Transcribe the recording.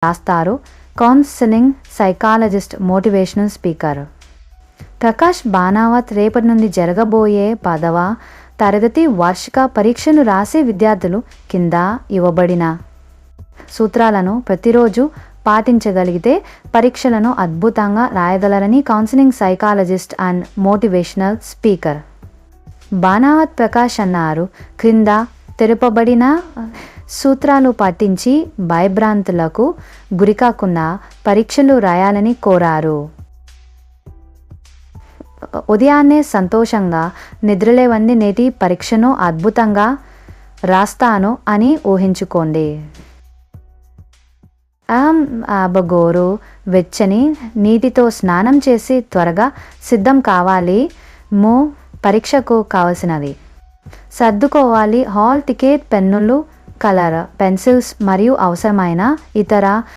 రాస్తారు counselling psychologist motivational speaker. Prakash Banavath రేపటి నుండి జరగబోయే 10వ తరగతి వార్షిక పరీక్షను రాసే విద్యార్థులు కింద ఇవ్వబడిన సూత్రాలను ప్రతిరోజు పాటించగలిగితే పరీక్షలను అద్భుతంగా రాయగలరని counselling psychologist and motivational speaker Banavath Prakash అన్నారు. క్రింద తెలుపబడిన సూత్రాలు పాటించి భయభ్రాంతులకు గురికాకుండా పరీక్షలు రాయాలని కోరారు. ఉదయాన్నే సంతోషంగా నిద్రలేవండి. నేటి పరీక్షను అద్భుతంగా రాస్తాను అని ఊహించుకోండి. గోరు వెచ్చని నీటితో స్నానం చేసి త్వరగా సిద్ధం కావాలి. పరీక్షకు కావలసినవి సర్దుకోవాలి. హాల్ టికెట్, పెన్నులు, కలర్ పెన్సిల్స్ మరియు అవసరమైన ఇతర